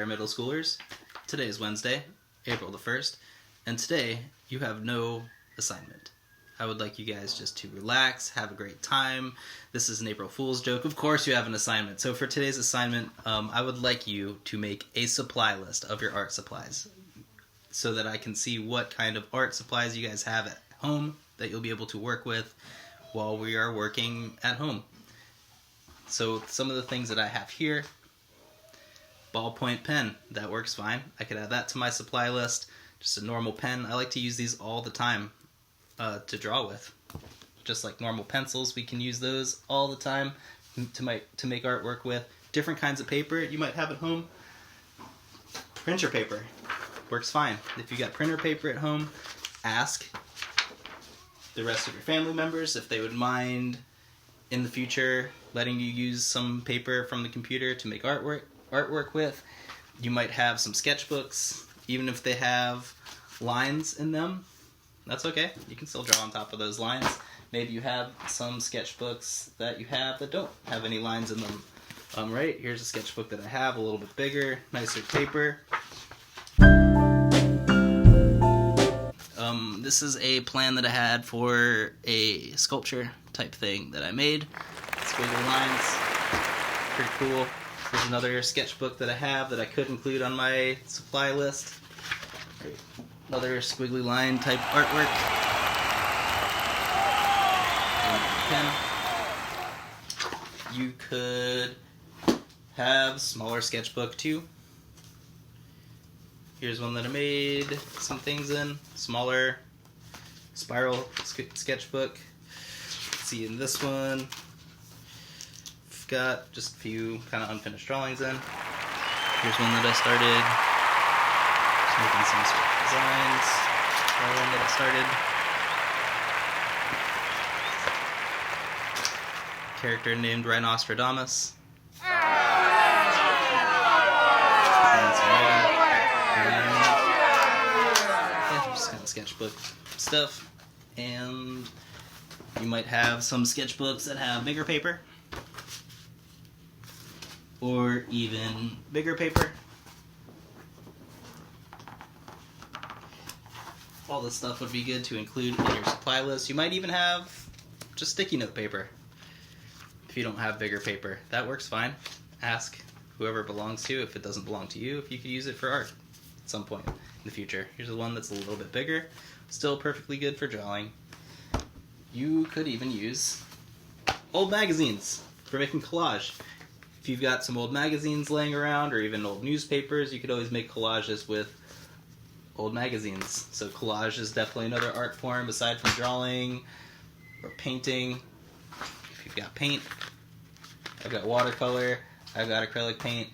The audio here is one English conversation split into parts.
there, middle schoolers. Today is Wednesday, April the 1st, and today you have no assignment. I would like you guys just to relax, have a great time. This is an April Fool's joke. Of course you have an assignment. So for today's assignment, I would like you to make a supply list of your art supplies so that I can see what kind of art supplies you guys have at home that you'll be able to work with while we are working at home. So some of the things that I have here: ballpoint pen, that works fine. I could add that to my supply list. Just a normal pen. I like to use these all the time to draw with. Just like normal pencils, we can use those all the time to make artwork with. Different kinds of paper you might have at home. Printer paper works fine. If you got printer paper at home, ask the rest of your family members if they would mind in the future letting you use some paper from the computer to make artwork with. You might have some sketchbooks, even if they have lines in them. That's okay. You can still draw on top of those lines. Maybe you have some sketchbooks that you have that don't have any lines in them. Right, here's a sketchbook that I have, a little bit bigger, nicer paper. This is a plan that I had for a sculpture type thing that I made. Squiggly lines, pretty cool. Here's another sketchbook that I have that I could include on my supply list. Another squiggly line type artwork. Pen. You could have smaller sketchbook too. Here's one that I made some things in. Smaller spiral sketchbook. Let's see, in this one, I've got just a few kind of unfinished drawings in. Here's one that I started. Just making some sort of designs. Another one that I started. Character named Rhinostradamus. Just kind of sketchbook stuff. And you might have some sketchbooks that have bigger paper, or even bigger paper. All this stuff would be good to include in your supply list. You might even have just sticky note paper if you don't have bigger paper. That works fine. Ask whoever it belongs to, if it doesn't belong to you, if you could use it for art at some point in the future. Here's the one that's a little bit bigger, still perfectly good for drawing. You could even use old magazines for making collage. If you've got some old magazines laying around, or even old newspapers, you could always make collages with old magazines. So collage is definitely another art form aside from drawing or painting. If you've got paint, I've got watercolor, I've got acrylic paint,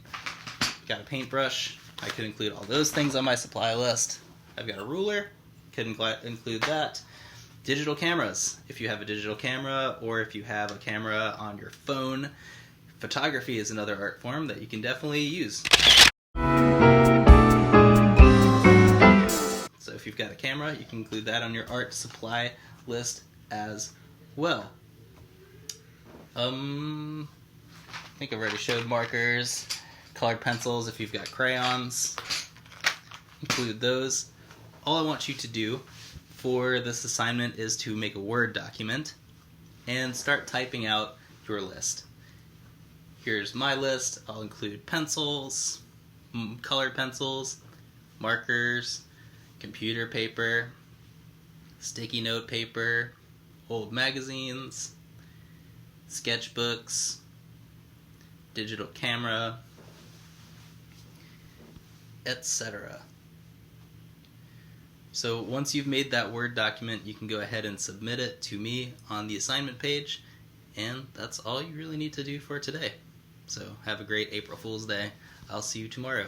got a paintbrush. I could include all those things on my supply list. I've got a ruler, could include that. Digital cameras, if you have a digital camera, or if you have a camera on your phone. Photography is another art form that you can definitely use. So if you've got a camera, you can include that on your art supply list as well. I think I've already showed markers, colored pencils. If you've got crayons, include those. All I want you to do for this assignment is to make a Word document and start typing out your list. Here's my list. I'll include pencils, colored pencils, markers, computer paper, sticky note paper, old magazines, sketchbooks, digital camera, etc. So once you've made that Word document, you can go ahead and submit it to me on the assignment page, and that's all you really need to do for today. So have a great April Fool's Day. I'll see you tomorrow.